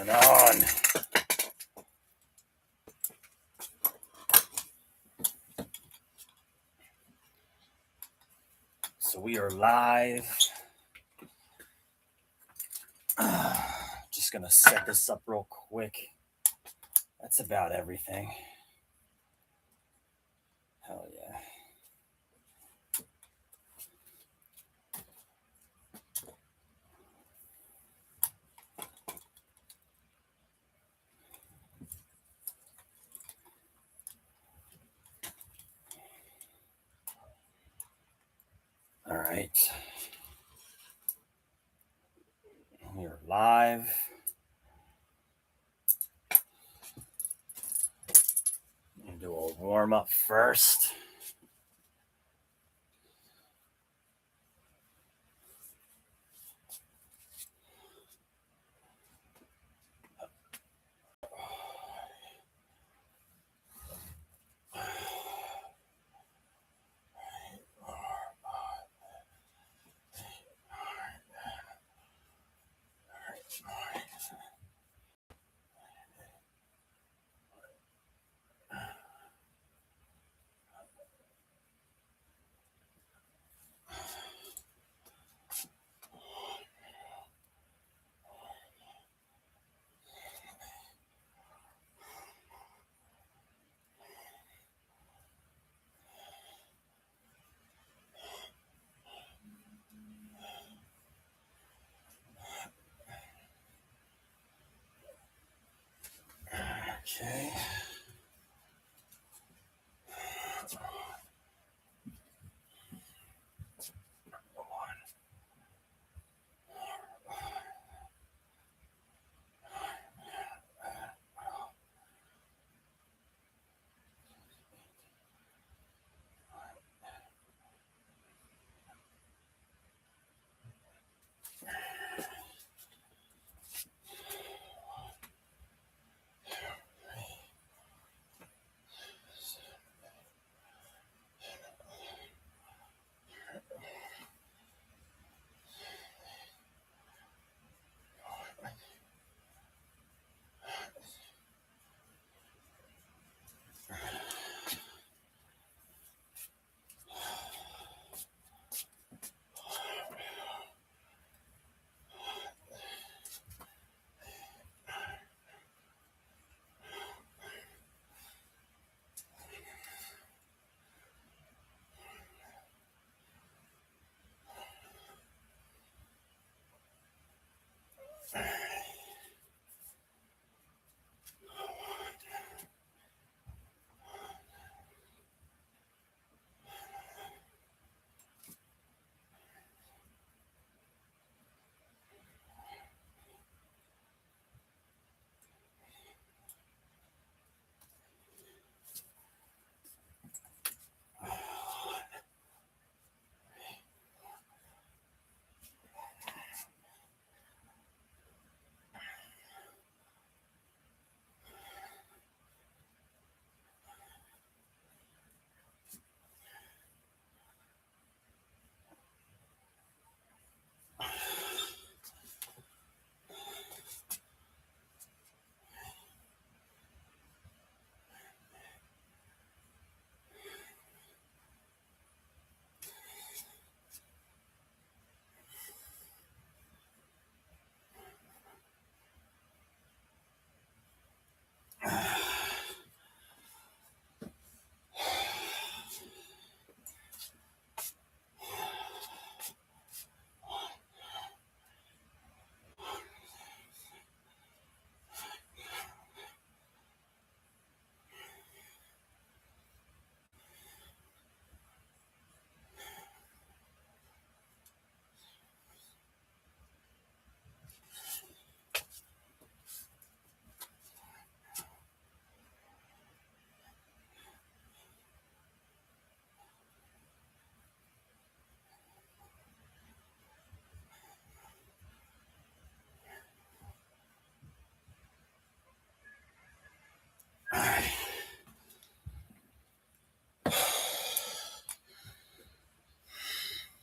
going on? So we are live. Just gonna set this up real quick. That's about everything. Hell yeah. All right. We are live. Do a warm up first. Okay.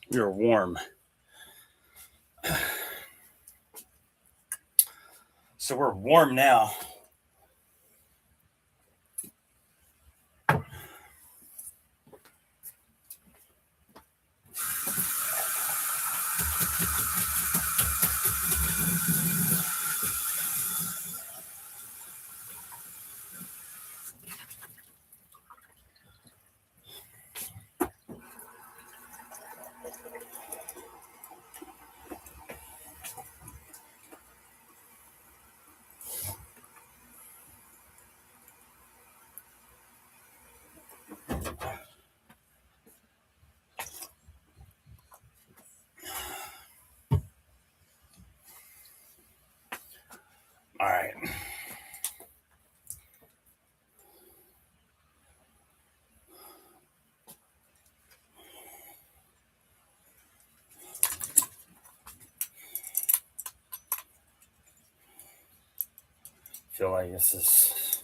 You're warm. So we're warm now. All right. Feel like this is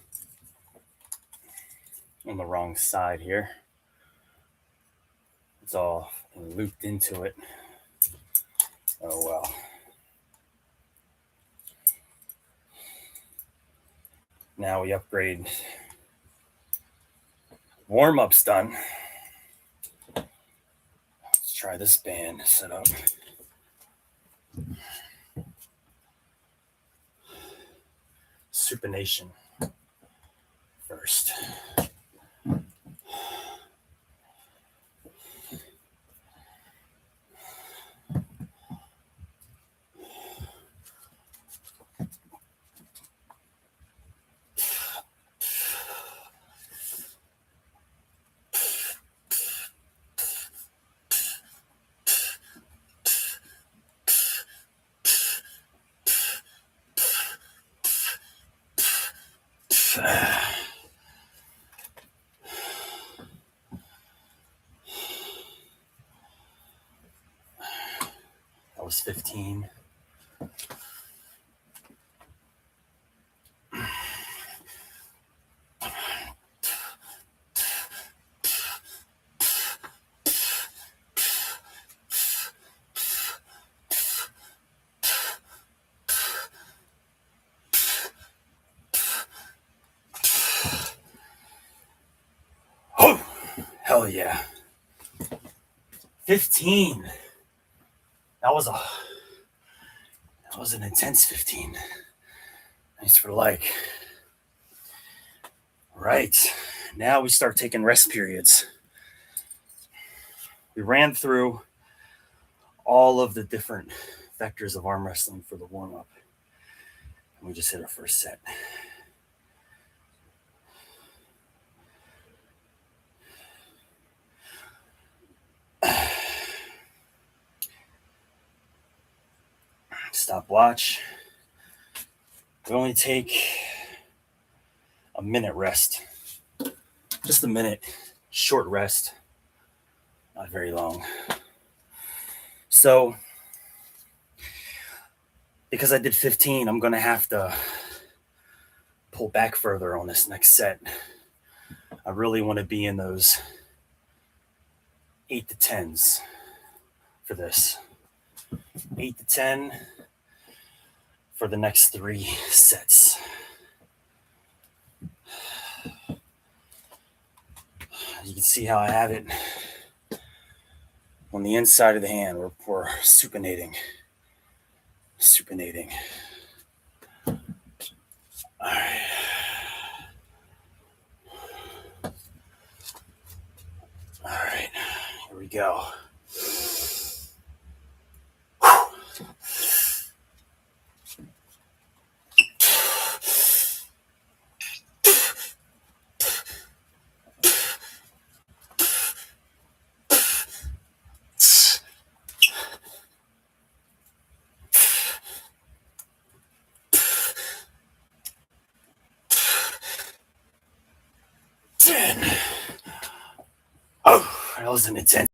on the wrong side here. It's all looped into it. Oh well. Now we upgrade. Warm-up's done. Let's try this band setup. Supination first. That was 15. Oh, hell yeah. 15. That was an intense 15. Thanks for the like. Right. Now we start taking rest periods. We ran through all of the different vectors of arm wrestling for the warm-up. And we just hit our first set. Stopwatch. We only take a minute rest. Just a minute. Short rest. Not very long. So, because I did 15, I'm going to have to pull back further on this next set. I really want to be in those 8 to 10s for this. 8 to 10 for the next 3 sets. You can see how I have it on the inside of the hand. We're supinating. Supinating. All right. All right. Here we go. Oh, that was an intense.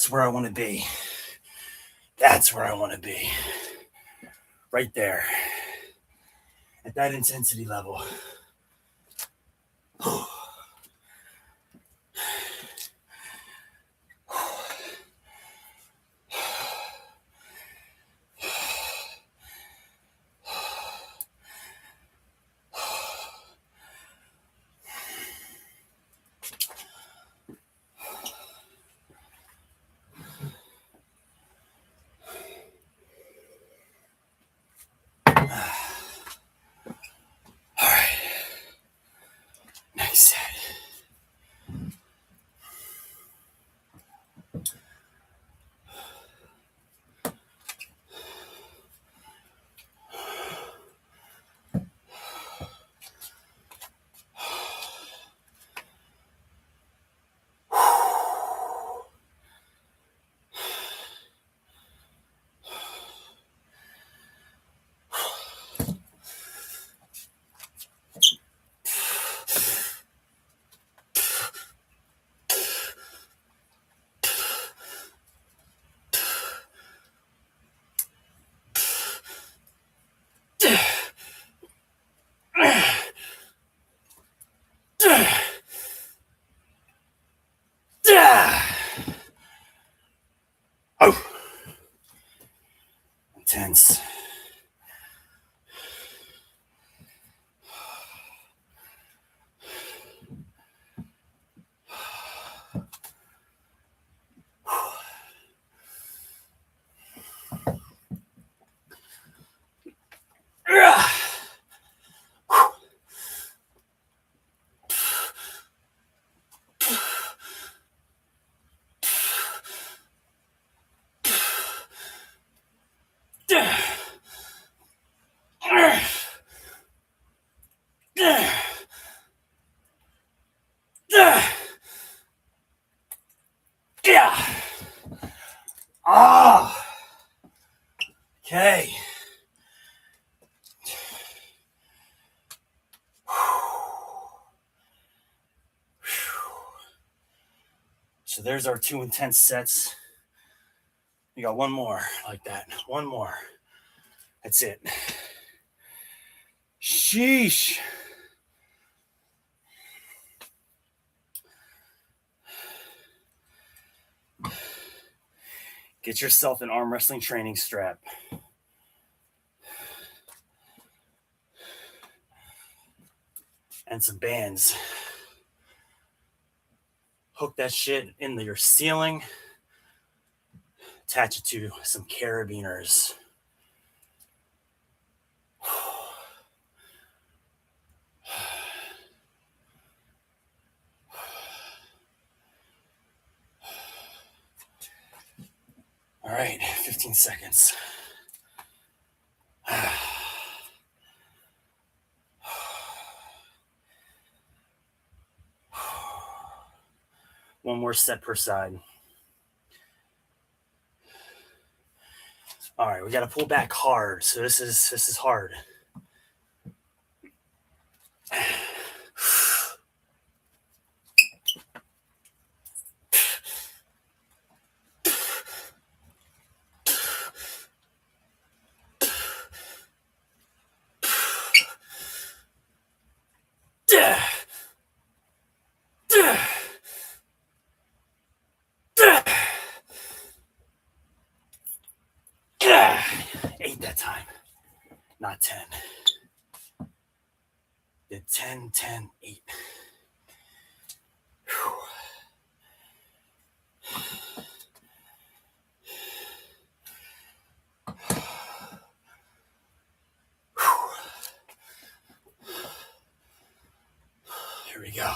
That's where I want to be. That's where I want to be. Right there. At that intensity level. All right. Next set. Oh, intense. Yeah. Ah. Okay. So there's our 2 intense sets. We got one more like that. One more. That's it. Sheesh. Get yourself an arm wrestling training strap. And some bands. Hook that shit into your ceiling. Attach it to some carabiners. All right, 15 seconds. One more set per side. All right, we got to pull back hard. So this is hard. Eight that time, not 10. Did 10, 10, 8. Here we go.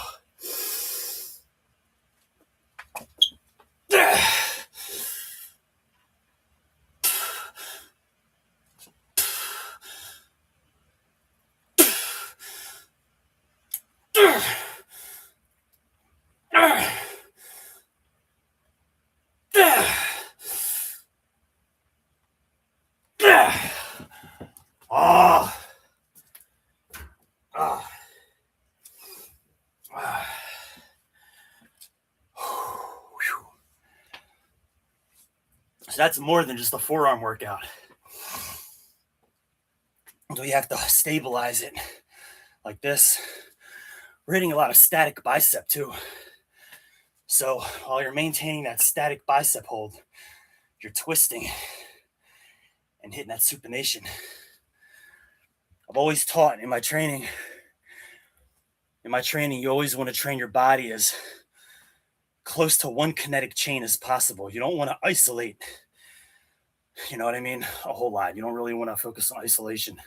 Oh. Oh. So that's more than just a forearm workout. So you have to stabilize it like this. We're hitting a lot of static bicep too. So while you're maintaining that static bicep hold, you're twisting and hitting that supination. I've always taught in my training, you always want to train your body as close to one kinetic chain as possible. You don't want to isolate, you know what I mean, a whole lot. You don't really want to focus on isolation.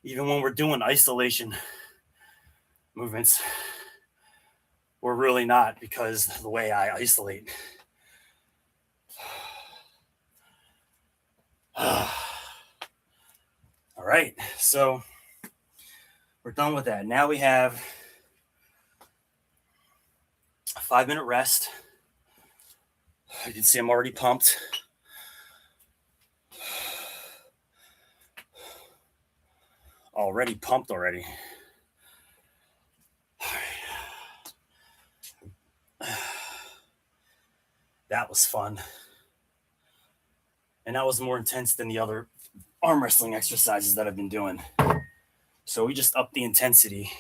Even when we're doing isolation movements, we're really not, because the way I isolate. All right, so we're done with that. Now we have a 5-minute rest. You can see I'm already pumped. Already. That was fun. And that was more intense than the other arm wrestling exercises that I've been doing. So we just upped the intensity.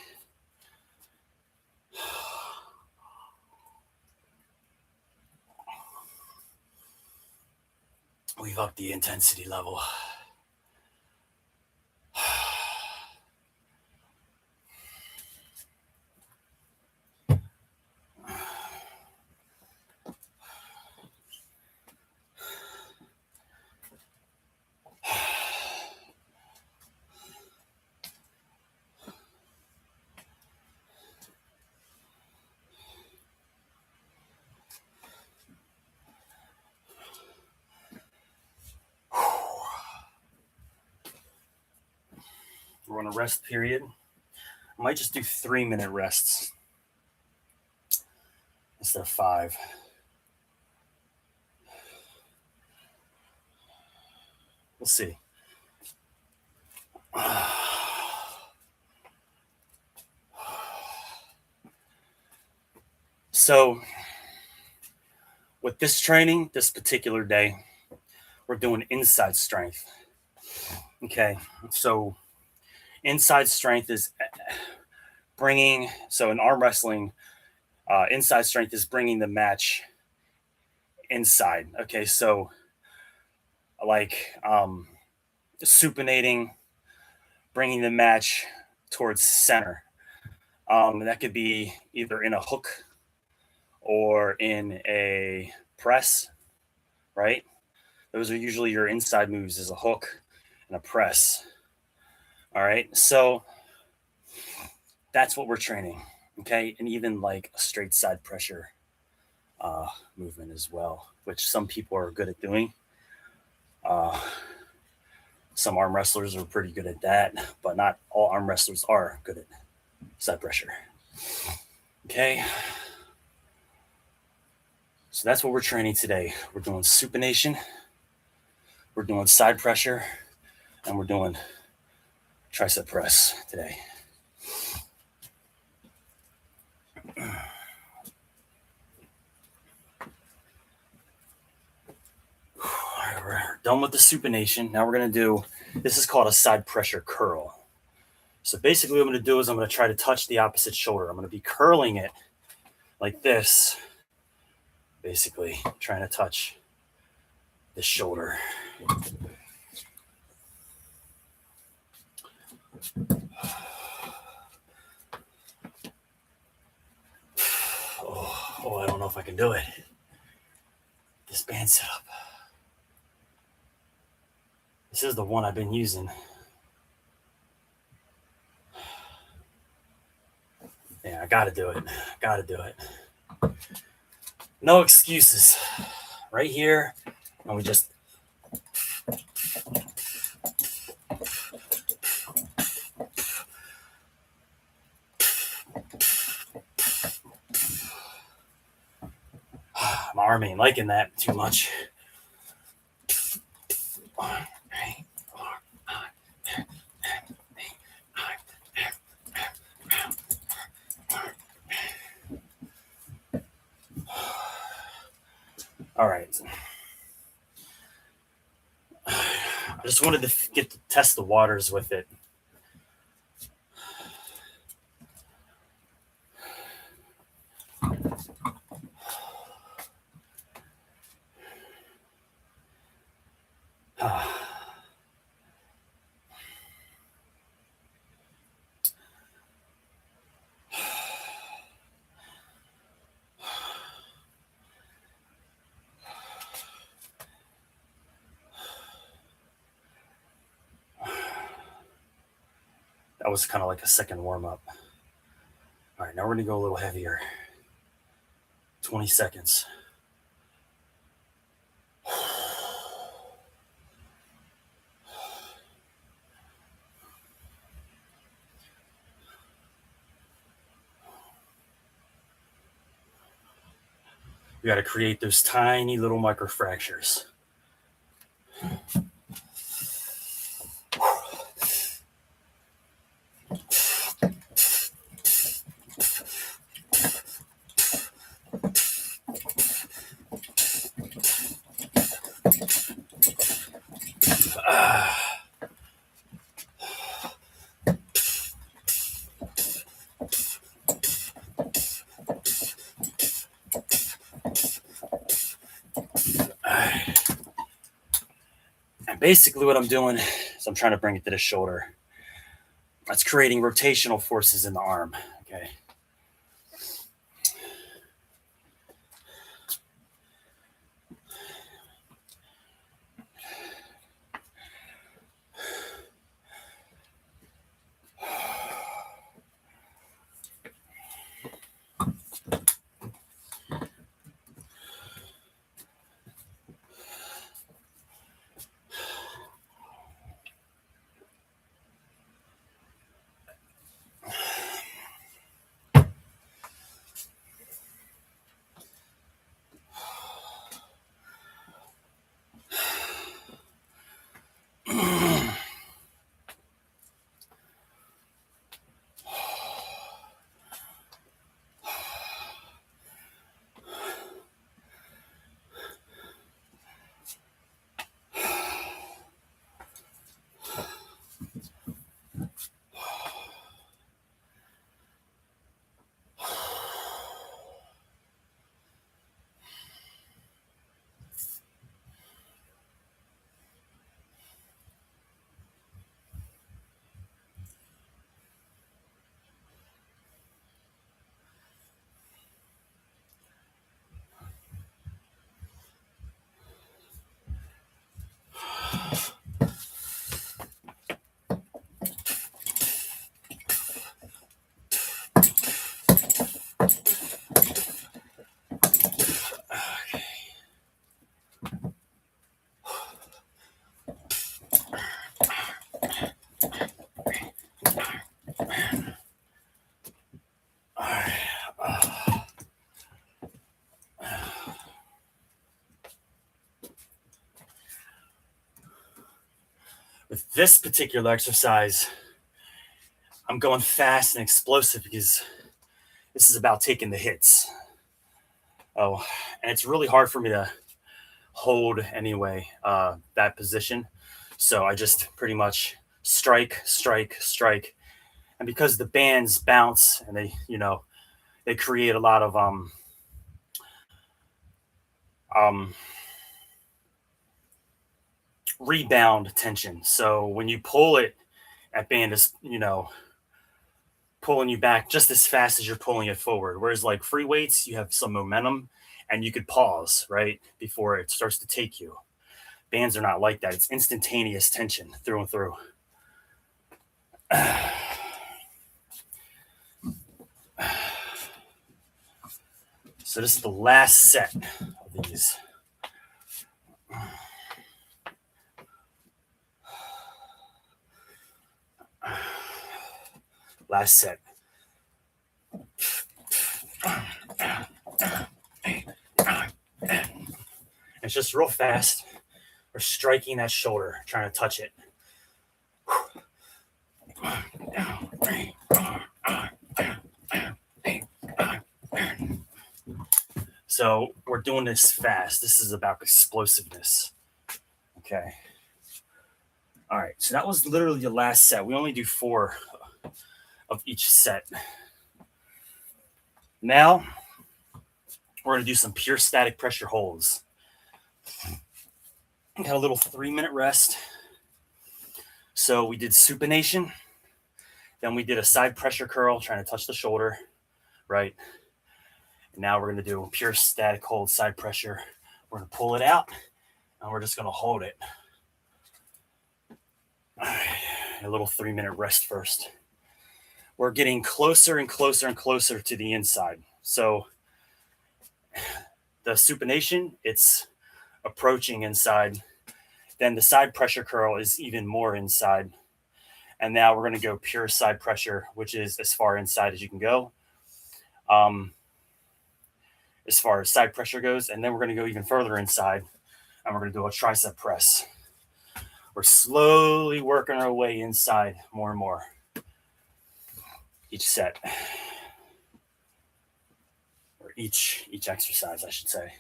We've upped the intensity level. We're on a rest period. I might just do 3-minute rests instead of 5. We'll see. So with this training, this particular day, we're doing inside strength. Okay, so inside strength is in arm wrestling, inside strength is bringing the match inside. Okay, so like supinating, bringing the match towards center. That could be either in a hook or in a press, right? Those are usually your inside moves, is a hook and a press. All right, so that's what we're training. Okay, and even like a straight side pressure movement as well, which some people are good at doing. Some arm wrestlers are pretty good at that, but not all arm wrestlers are good at side pressure. Okay, so that's what we're training today. We're doing supination, we're doing side pressure, and we're doing tricep press today. All right, we're done with the supination. Now we're going to do, this is called a side pressure curl. So basically what I'm going to do is I'm going to try to touch the opposite shoulder. I'm going to be curling it like this, basically trying to touch the shoulder. Oh, I don't know if I can do it. This band setup. This is the one I've been using. Yeah, I gotta do it. No excuses. Right here, and we just my arm ain't liking that too much. I just wanted to get to test the waters with it. That was kind of like a second warm up. All right, now we're gonna go a little heavier. 20 seconds. We got to create those tiny little microfractures. And basically what I'm doing is I'm trying to bring it to the shoulder. That's creating rotational forces in the arm. Okay. With this particular exercise, I'm going fast and explosive because this is about taking the hits. Oh, and it's really hard for me to hold anyway, that position. So I just pretty much strike, strike, strike. And because the bands bounce and they create a lot of um, rebound tension. So when you pull it, that band is, pulling you back just as fast as you're pulling it forward. Whereas like free weights, you have some momentum and you could pause right before it starts to take you. Bands are not like that. It's instantaneous tension through and through. So this is the last set of these. Last set. It's just real fast. We're striking that shoulder, trying to touch it. So we're doing this fast. This is about explosiveness. Okay. All right, so that was literally the last set. We only do 4 of each set. Now we're going to do some pure static pressure holds. Got a little 3-minute rest. So we did supination. Then we did a side pressure curl, trying to touch the shoulder, right? And now we're going to do a pure static hold, side pressure. We're going to pull it out, and we're just going to hold it. All right, a little 3-minute rest first. We're getting closer and closer and closer to the inside. So the supination, it's approaching inside. Then the side pressure curl is even more inside. And now we're going to go pure side pressure, which is as far inside as you can go, as far as side pressure goes. And then we're going to go even further inside, and we're going to do a tricep press. We're slowly working our way inside more and more each set, or each exercise, I should say.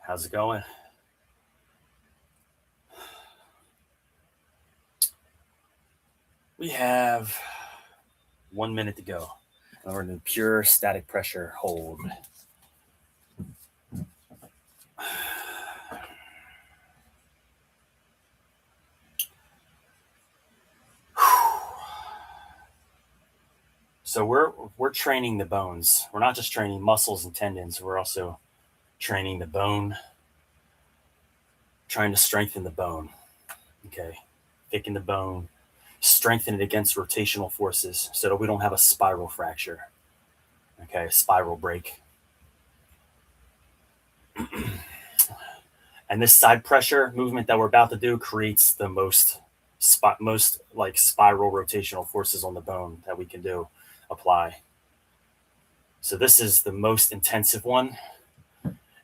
How's it going? We have 1 minute to go. And we're going to do pure static pressure hold. So we're training the bones. We're not just training muscles and tendons. We're also training the bone, trying to strengthen the bone. Okay, thicken the bone, strengthen it against rotational forces so that we don't have a spiral fracture. Okay, a spiral break. And this side pressure movement that we're about to do creates the most like spiral rotational forces on the bone that we can apply. So this is the most intensive one.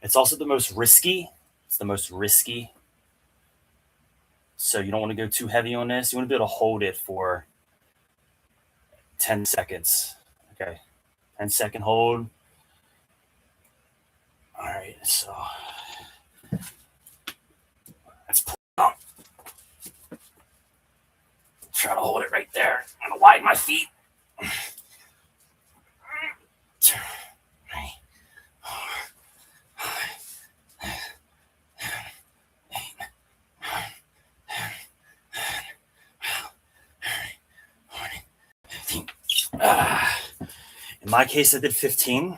It's also the most risky. It's the most risky. So you don't want to go too heavy on this. You want to be able to hold it for 10 seconds. Okay, 10-second hold. All right, so let's pull it up. Try to hold it right there. I'm gonna widen my feet. 15. In my case, I did 15.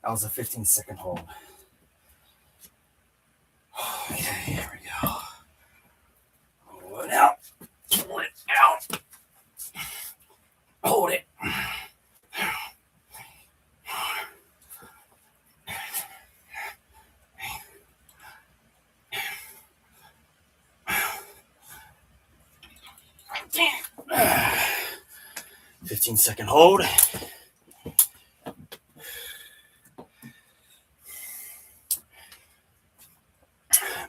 That was a 15-second hold. Okay, here we go. Pull it out. Pull it out. Hold it. Damn. 15-second hold.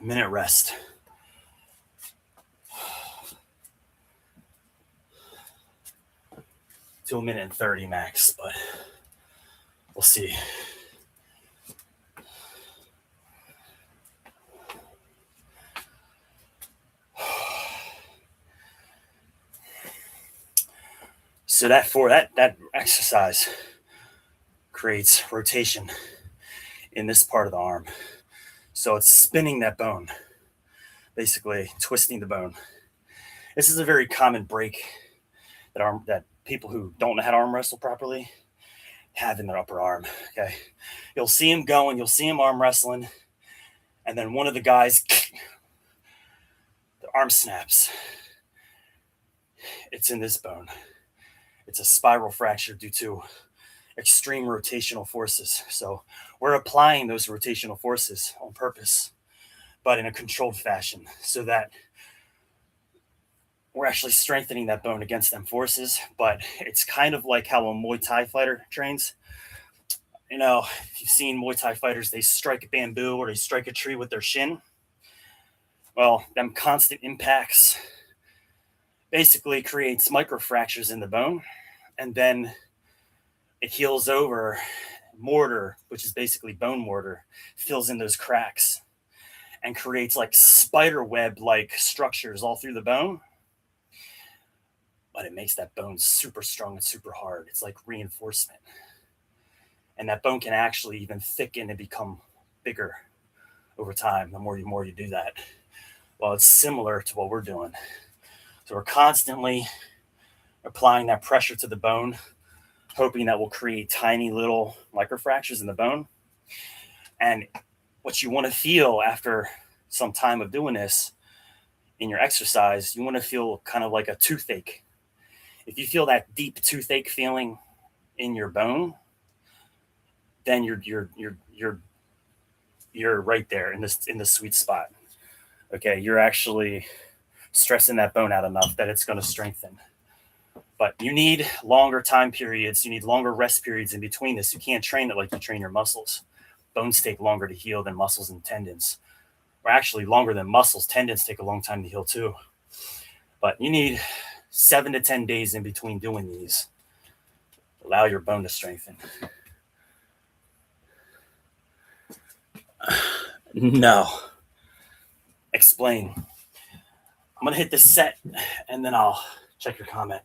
Minute rest. To 1 minute and 30 max, but we'll see. So that exercise creates rotation in this part of the arm. So it's spinning that bone, basically twisting the bone. This is a very common break that people who don't know how to arm wrestle properly have in their upper arm. Okay, you'll see them going, you'll see them arm wrestling, And then one of the guys, the arm snaps. It's in this bone. It's a spiral fracture due to extreme rotational forces. So we're applying those rotational forces on purpose, but in a controlled fashion, so that we're actually strengthening that bone against them forces. But it's kind of like how a Muay Thai fighter trains. You know, if you've seen Muay Thai fighters, they strike a bamboo or they strike a tree with their shin. Well, them constant impacts basically creates microfractures in the bone, and then it heals over. Mortar, which is basically bone mortar, fills in those cracks and creates like spider web like structures all through the bone. But it makes that bone super strong and super hard. It's like reinforcement. And that bone can actually even thicken and become bigger over time the more you do that. Well, it's similar to what we're doing. So we're constantly applying that pressure to the bone, hoping that will create tiny little microfractures in the bone. And what you want to feel after some time of doing this in your exercise, you want to feel kind of like a toothache. If you feel that deep toothache feeling in your bone, then you're right there in the sweet spot. Okay, you're actually stressing that bone out enough that it's going to strengthen. But you need longer time periods. You need longer rest periods in between this. You can't train it like you train your muscles. Bones take longer to heal than muscles and tendons. Or actually longer than muscles. Tendons take a long time to heal too. But you need 7 to 10 days in between doing these. Allow your bone to strengthen. No. Explain. I'm going to hit this set and then I'll check your comment.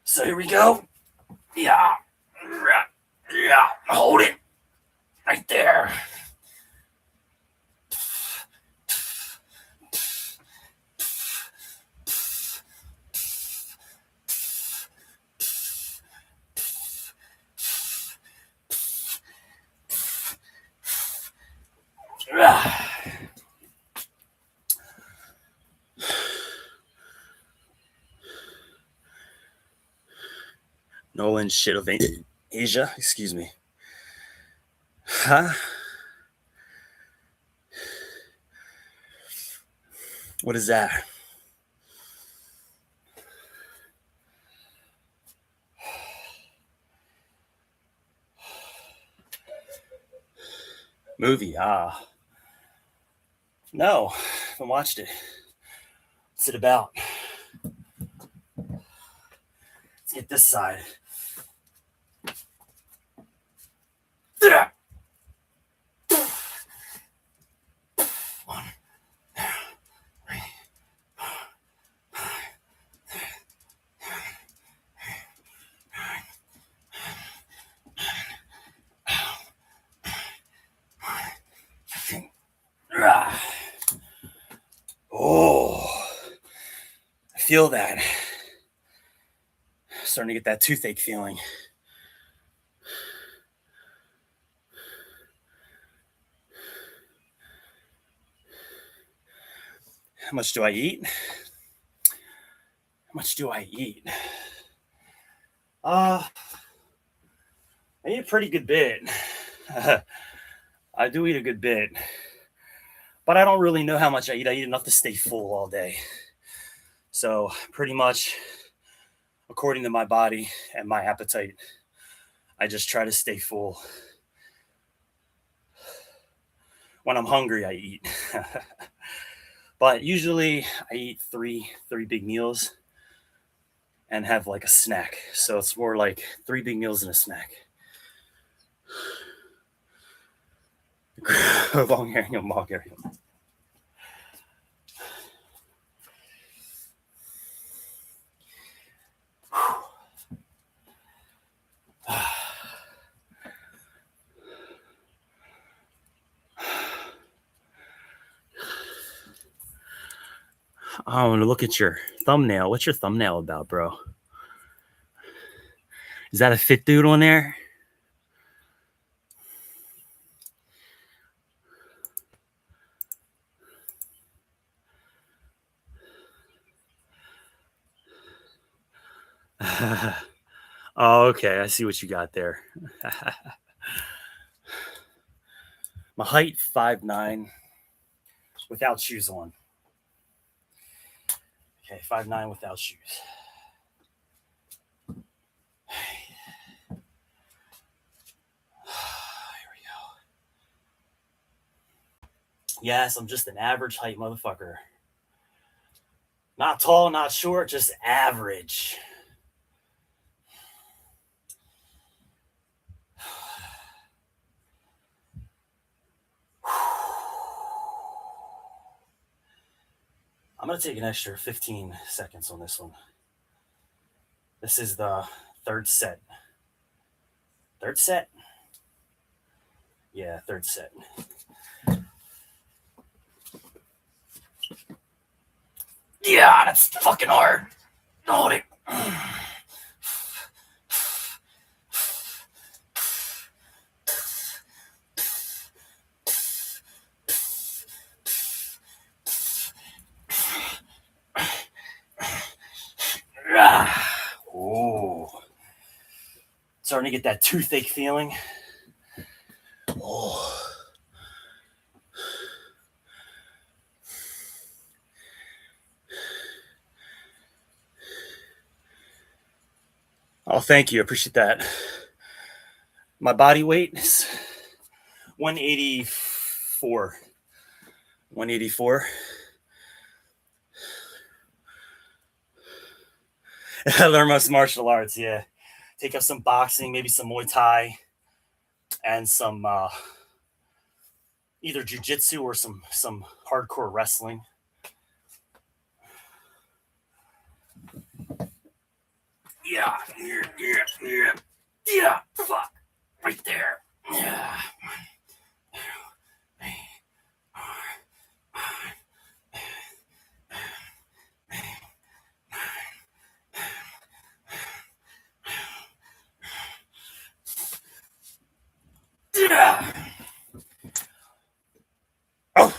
So here we go. Yeah. Hold it. Right there. Nolan shit of Asia, excuse me. Huh? What is that? Movie, no, I haven't watched it. What's it about? Let's get this side. Oh, I feel that. Starting to get that toothache feeling. How much do I eat? How much do I eat? I eat a pretty good bit. I do eat a good bit. But I don't really know how much I eat. I eat enough to stay full all day. So pretty much according to my body and my appetite, I just try to stay full. When I'm hungry, I eat. But usually I eat three big meals and have like a snack. So it's more like 3 big meals and a snack. I want to look at your thumbnail. What's your thumbnail about, bro? Is that a fit dude on there? Oh, okay. I see what you got there. My height 5'9", without shoes on. Okay, 5'9" without shoes. Here we go. Yes, I'm just an average height motherfucker. Not tall, not short, just average. I'm going to take an extra 15 seconds on this one. This is the third set. Third set? Yeah, third set. Yeah, that's fucking hard. Hold it. Oh, starting to get that toothache feeling. Oh. Oh, thank you. I appreciate that. My body weight is 184. 184. I learned most martial arts, yeah. Take up some boxing, maybe some Muay Thai, and some either jujitsu or some hardcore wrestling. Yeah, yeah, fuck, right there. Yeah. Yeah. Oh.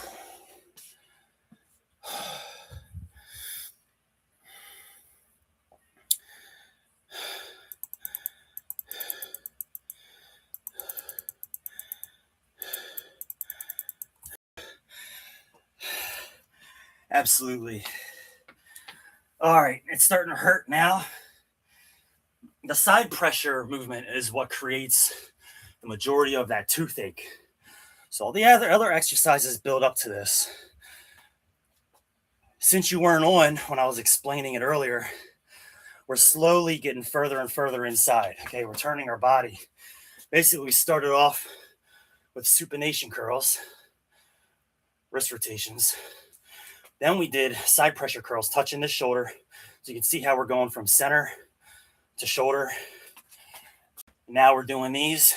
Absolutely. All right, it's starting to hurt now. The side pressure movement is what creates the majority of that toothache. So all the other exercises build up to this. Since you weren't on when I was explaining it earlier, we're slowly getting further and further inside. Okay, we're turning our body. Basically, we started off with supination curls, wrist rotations. Then we did side pressure curls, touching the shoulder. So you can see how we're going from center to shoulder. Now we're doing these.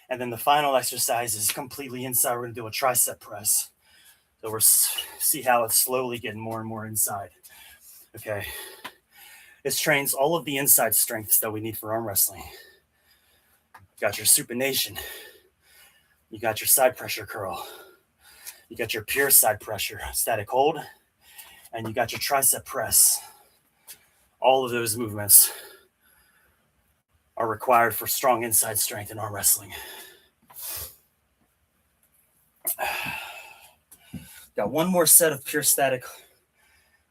And then the final exercise is completely inside. We're going to do a tricep press. So we're see how it's slowly getting more and more inside. Okay. This trains all of the inside strengths that we need for arm wrestling. You got your supination. You got your side pressure curl. You got your pure side pressure, static hold. And you got your tricep press. All of those movements are required for strong inside strength in arm wrestling. Got one more set of pure static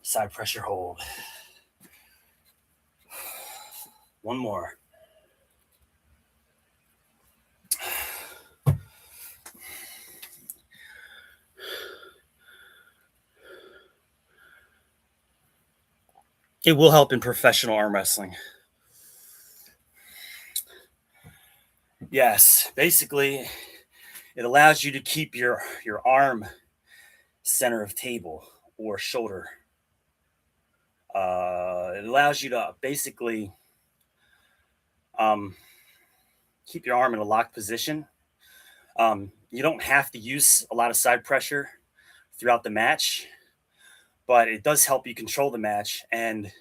side pressure hold. One more. It will help in professional arm wrestling. Yes, basically, it allows you to keep your arm center of table or shoulder. It allows you to basically keep your arm in a locked position. You don't have to use a lot of side pressure throughout the match, but it does help you control the match. And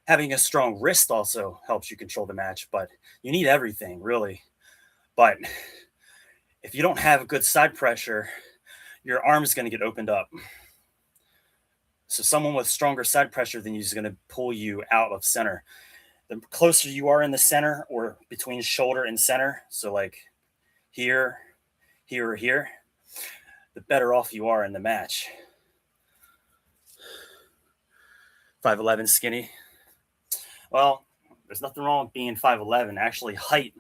having a strong wrist also helps you control the match, but you need everything, really. But if you don't have good side pressure, your arm is going to get opened up. So someone with stronger side pressure than you is going to pull you out of center. The closer you are in the center or between shoulder and center, so like here, here, or here, the better off you are in the match. 5'11" skinny. Well, there's nothing wrong with being 5'11". Actually, height,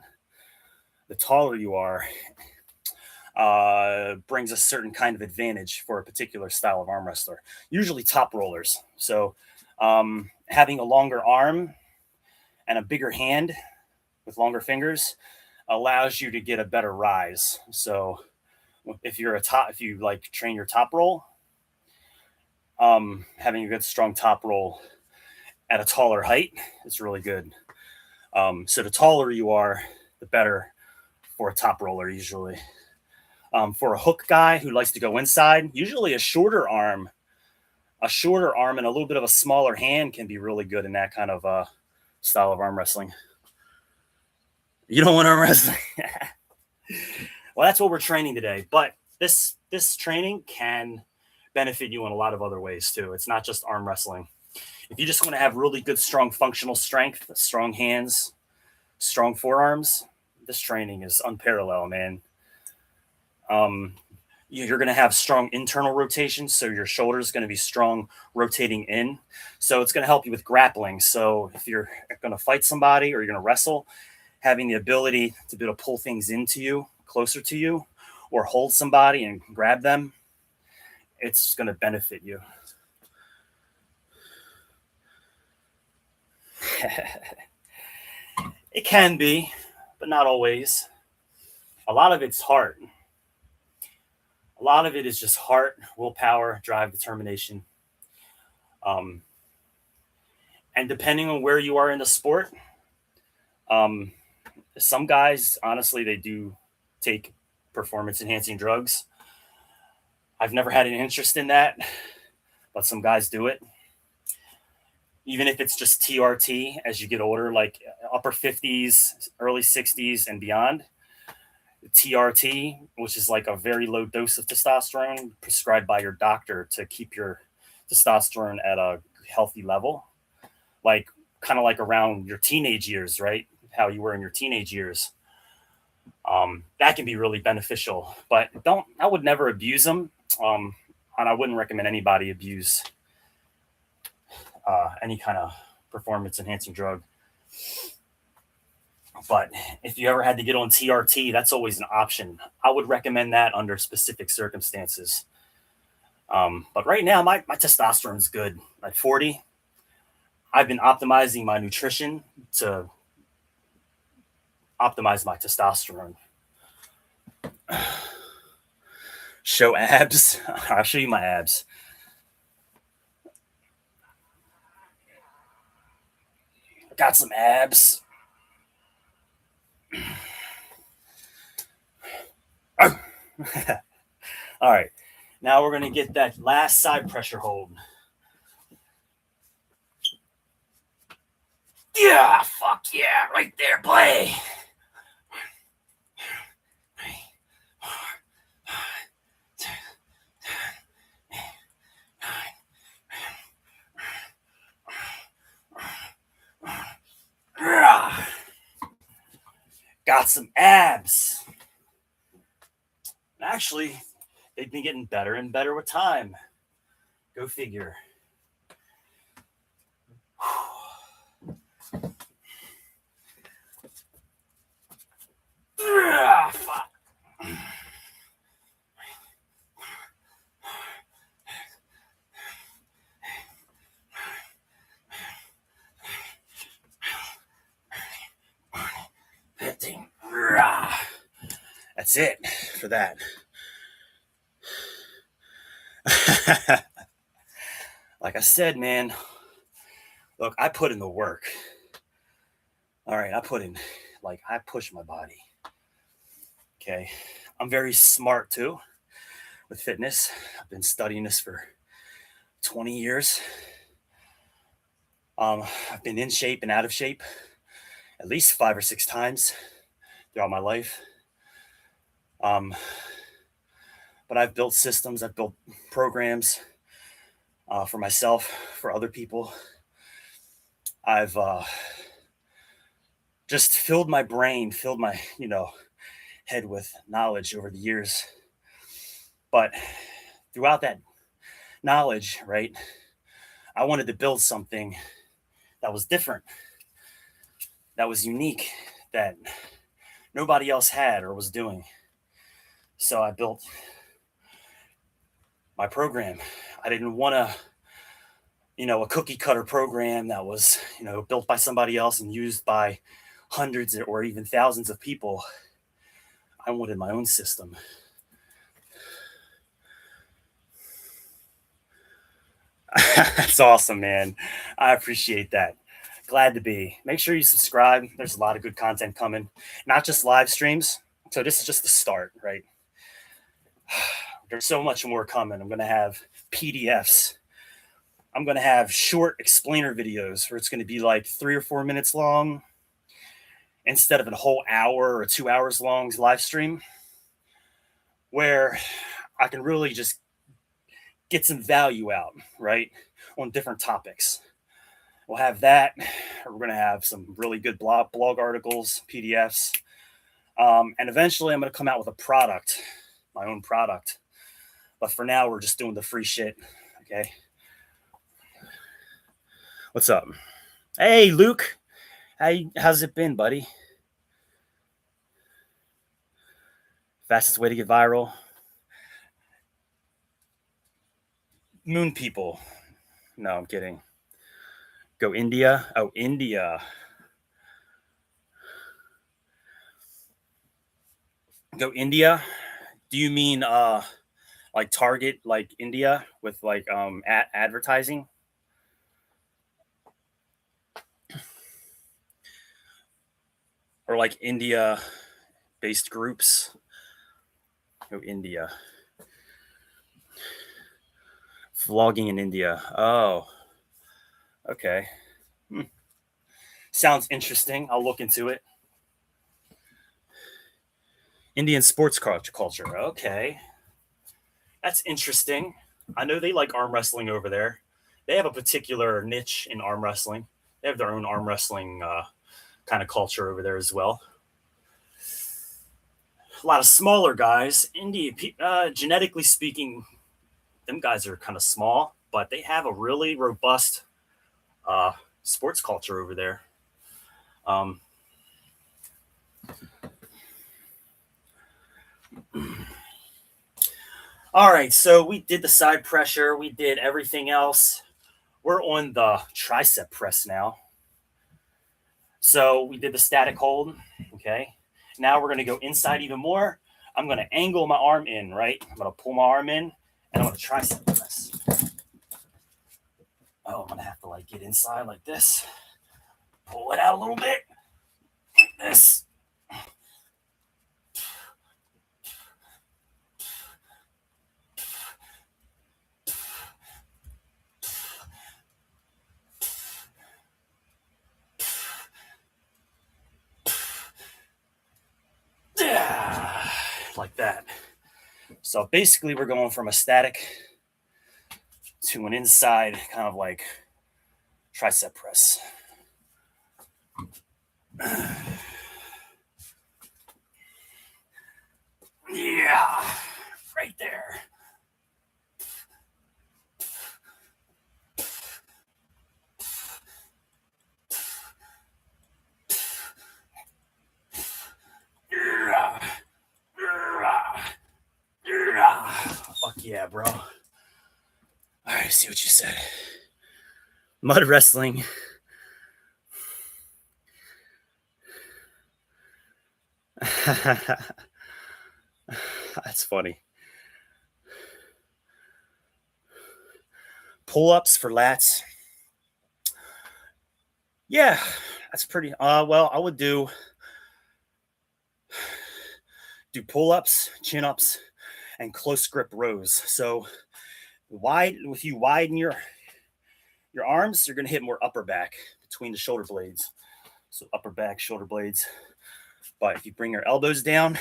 the taller you are, brings a certain kind of advantage for a particular style of arm wrestler, usually top rollers. So, having a longer arm and a bigger hand with longer fingers allows you to get a better rise. So, if you like train your top roll, having a good strong top roll at a taller height is really good. So the taller you are, the better for a top roller usually. For a hook guy who likes to go inside, usually a shorter arm and a little bit of a smaller hand can be really good in that kind of style of arm wrestling. You don't want arm wrestling. Well, that's what we're training today. But this training can benefit you in a lot of other ways too. It's not just arm wrestling. If you just want to have really good, strong functional strength, strong hands, strong forearms, this training is unparalleled, man. You're going to have strong internal rotation, so your shoulder is going to be strong rotating in. So it's going to help you with grappling. So if you're going to fight somebody or you're going to wrestle, having the ability to be able to pull things into you, closer to you, or hold somebody and grab them, it's going to benefit you. It can be, but not always. A lot of it's heart. A lot of it is just heart, willpower, drive, determination. And depending on where you are in the sport, some guys, honestly, they do take performance enhancing drugs. I've never had an interest in that, but some guys do it. Even if it's just TRT as you get older, like upper 50s, early 60s, and beyond. TRT, which is like a very low dose of testosterone prescribed by your doctor to keep your testosterone at a healthy level, like kind of like around your teenage years, right? How you were in your teenage years. That can be really beneficial, but I would never abuse them. And I wouldn't recommend anybody abuse any kind of performance enhancing drug. But if you ever had to get on TRT, that's always an option. I would recommend that under specific circumstances. But right now, my testosterone is good. At 40, I've been optimizing my nutrition to optimize my testosterone. Show abs. I'll show you my abs. I got some abs. All right. Now we're going to get that last side pressure hold. Yeah, fuck yeah, right there, play. Got some abs. Actually, they've been getting better and better with time. Go figure. Fuck. That's it for that. Like I said, man, look, I put in the work. All right, I push my body. Okay. I'm very smart too with fitness. I've been studying this for 20 years. I've been in shape and out of shape at least 5 or 6 times throughout my life. But I've built systems, I've built programs for myself, for other people. I've just filled my brain, filled my, head with knowledge over the years. But throughout that knowledge, right, I wanted to build something that was different, that was unique, that nobody else had or was doing. So I built my program. I didn't want a cookie cutter program that was, built by somebody else and used by hundreds or even thousands of people. I wanted my own system. That's awesome, man. I appreciate that. Glad to be. Make sure you subscribe. There's a lot of good content coming, not just live streams. So this is just the start, right? There's so much more coming. I'm going to have PDFs. I'm going to have short explainer videos where it's going to be like 3 or 4 minutes long instead of a whole hour or 2 hours long live stream, where I can really just get some value out, right, on different topics. We'll have that. We're going to have some really good blog articles, PDFs. And eventually I'm going to come out with a product, my own product. But for now, we're just doing the free shit. Okay. What's up? Hey, Luke. How's it been, buddy? Fastest way to get viral? Moon people. No, I'm kidding. Go India. Oh, India. Go India. Do you mean like Target, like India with like advertising? Or like India based groups? Go India. Vlogging in India. Oh, okay. Sounds interesting. I'll look into it. Indian sports culture. Okay. That's interesting. I know they like arm wrestling over there. They have a particular niche in arm wrestling. They have their own arm wrestling kind of culture over there as well. A lot of smaller guys. India, genetically speaking, them guys are kind of small, but they have a really robust sports culture over there. All right, so we did the side pressure, we did everything else. We're on the tricep press now. So we did the static hold, okay? Now we're going to go inside even more. I'm going to angle my arm in, right? I'm going to pull my arm in, and I'm going to tricep press. Oh, I'm going to have to like get inside like this. Pull it out a little bit. Like this. Yeah, like that. So basically we're going from a static to an inside kind of like tricep press. Yeah, right there. Fuck yeah, bro. All right, see what you said. Mud wrestling. That's funny. Pull-ups for lats. Yeah, that's pretty. Well, I would do pull-ups, chin-ups, and close grip rows. So if you widen your arms, you're gonna hit more upper back between the shoulder blades. So upper back, shoulder blades. But if you bring your elbows down,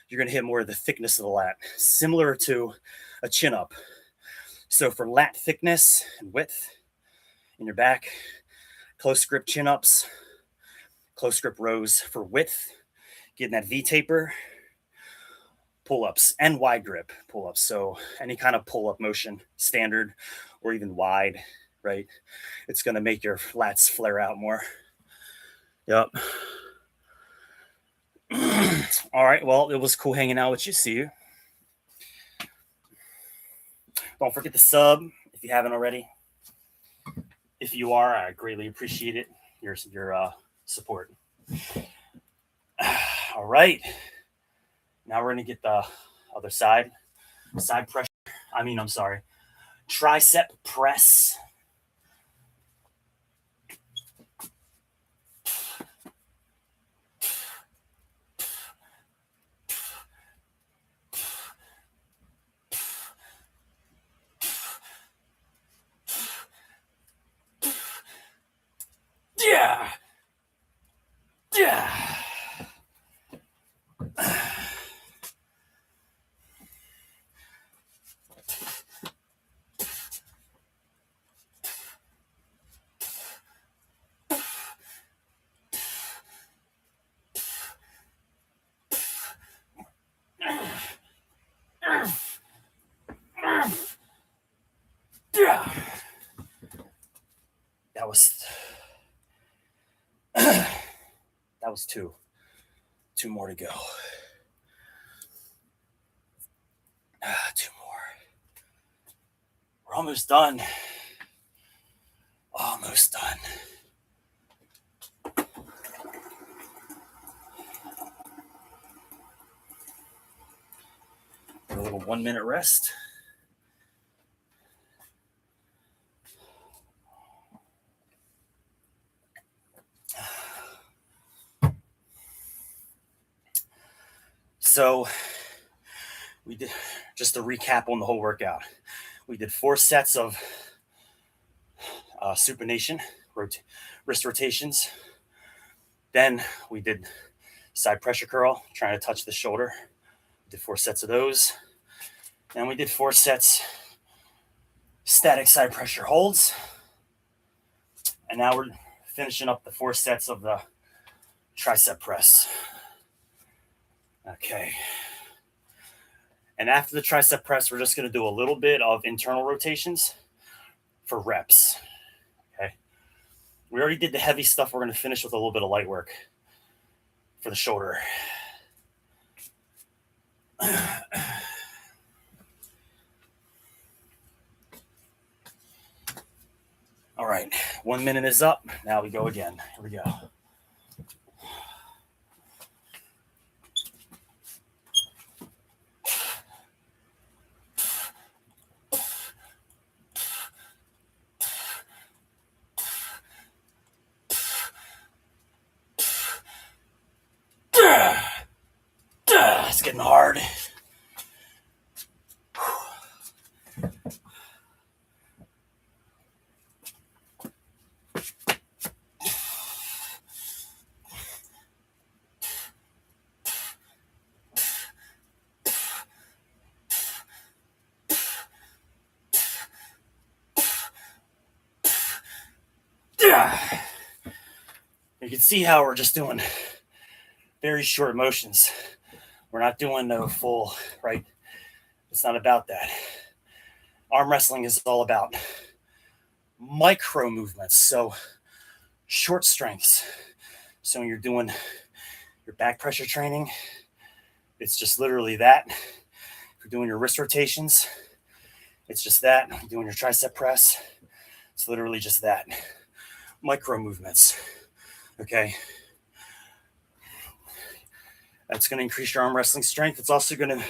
you're gonna hit more of the thickness of the lat, similar to a chin-up. So for lat thickness and width in your back, close grip chin-ups, close grip rows for width, getting that V taper, pull-ups, and wide grip pull-ups. So any kind of pull-up motion, standard or even wide, right? It's going to make your lats flare out more. Yep. All right. Well, it was cool hanging out with you. See you. Don't forget to sub if you haven't already. If you are, I greatly appreciate it. Your support. All right. Now we're going to get the other side. Side pressure. I'm sorry. Tricep press. Yeah. Yeah. Yeah. That was two. Two more to go. Two more. We're almost done. Almost done. A little 1 minute rest. So we did, just to recap on the whole workout, we did 4 sets of supination, wrist rotations. Then we did side pressure curl, trying to touch the shoulder. We did 4 sets of those. Then we did 4 sets static side pressure holds. And now we're finishing up the 4 sets of the tricep press. Okay. And after the tricep press, we're just going to do a little bit of internal rotations for reps. Okay. We already did the heavy stuff. We're going to finish with a little bit of light work for the shoulder. All right. 1 minute is up. Now we go again. Here we go. It's getting hard. You can see how we're just doing very short motions. We're not doing no full, right? It's not about that. Arm wrestling is all about micro movements. So short strengths. So when you're doing your back pressure training, it's just literally that. If you're doing your wrist rotations, it's just that. If you're doing your tricep press, it's literally just that. Micro movements. Okay. That's going to increase your arm wrestling strength. It's also going to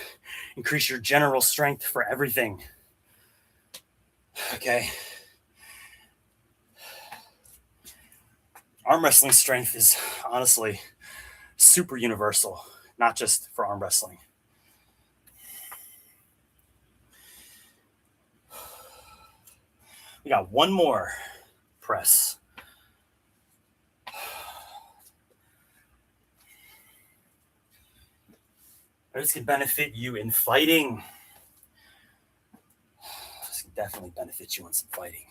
increase your general strength for everything. Okay. Arm wrestling strength is honestly super universal, not just for arm wrestling. We got one more press. This can benefit you in fighting. This can definitely benefit you in some fighting.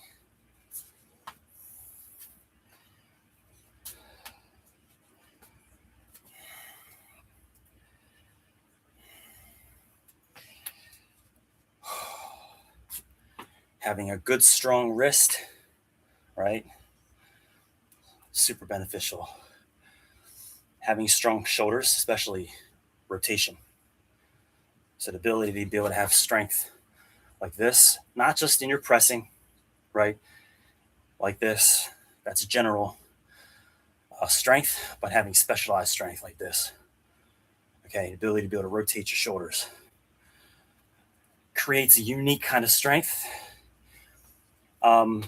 Having a good, strong wrist, right? Super beneficial. Having strong shoulders, especially rotation. So the ability to be able to have strength like this, not just in your pressing, right? Like this, that's general strength, but having specialized strength like this. Okay, the ability to be able to rotate your shoulders creates a unique kind of strength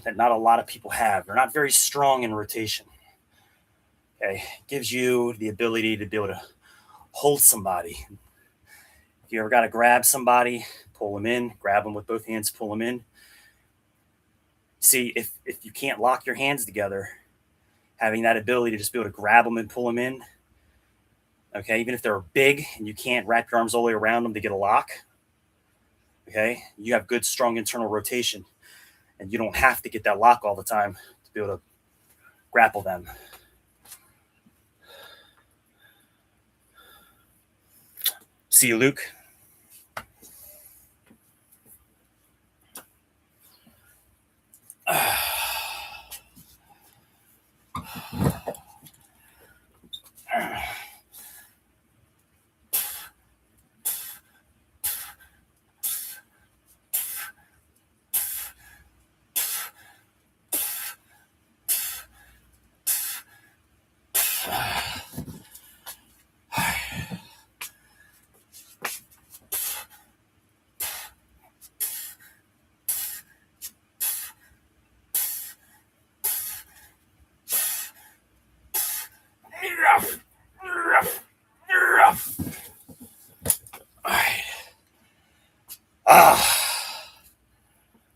that not a lot of people have. They're not very strong in rotation. Okay, gives you the ability to be able to hold somebody. If you ever got to grab somebody, pull them in, grab them with both hands, pull them in. See, if you can't lock your hands together, having that ability to just be able to grab them and pull them in, okay, even if they're big and you can't wrap your arms all the way around them to get a lock, okay, you have good, strong internal rotation, and you don't have to get that lock all the time to be able to grapple them. See you, Luke.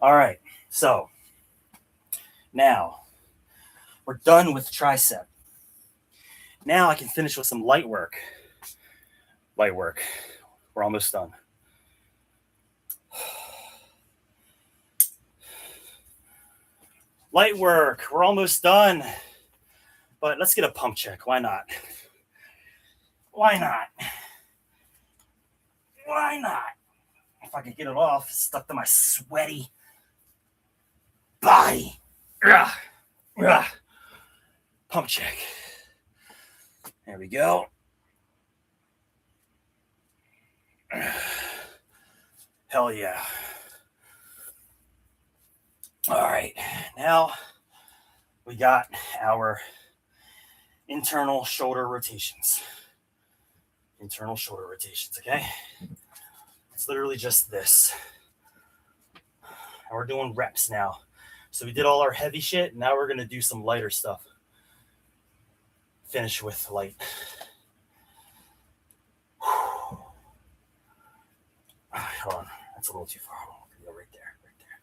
All right. So now we're done with tricep. Now I can finish with some light work. Light work. We're almost done. Light work. We're almost done. But let's get a pump check. Why not? Why not? Why not? If I could get it off, it's stuck to my sweaty body. Ugh. Ugh. Pump check. There we go. Hell yeah. All right. Now we got our internal shoulder rotations. Internal shoulder rotations, okay? It's literally just this. And we're doing reps now. So we did all our heavy shit. Now we're going to do some lighter stuff. Finish with light. Hold on. That's a little too far. Hold on. Go right there. Right there.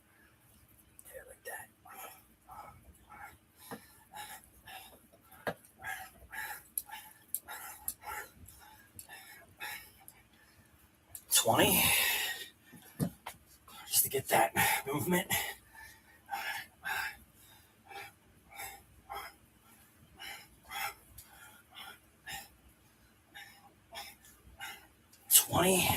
Yeah, like that. 20. Just to get that movement. All right. 20.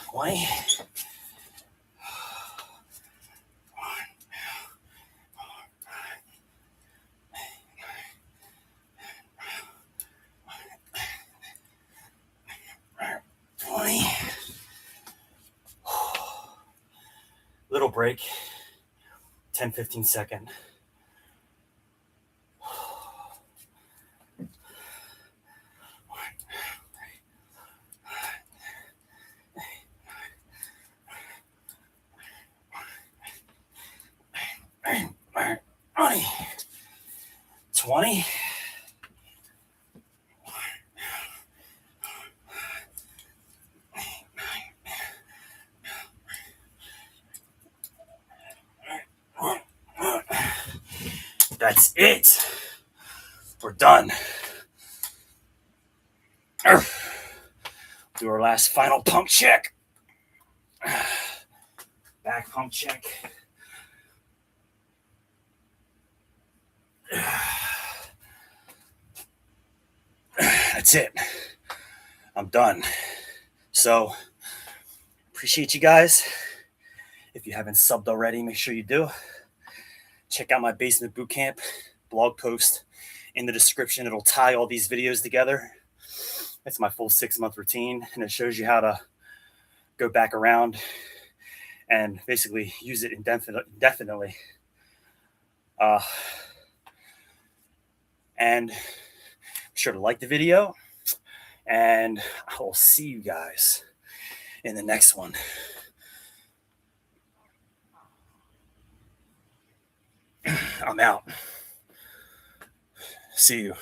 20. Little break. 10-15 second. Twenty. 20. That's it. We're done. Do our last final pump check. Back pump check. That's it. I'm done. So, appreciate you guys. If you haven't subbed already, make sure you do. Check out my basement bootcamp blog post in the description. It'll tie all these videos together. It's my full 6-month routine, and it shows you how to go back around and basically use it indefinitely. And be sure to like the video, and I will see you guys in the next one. I'm out. See you.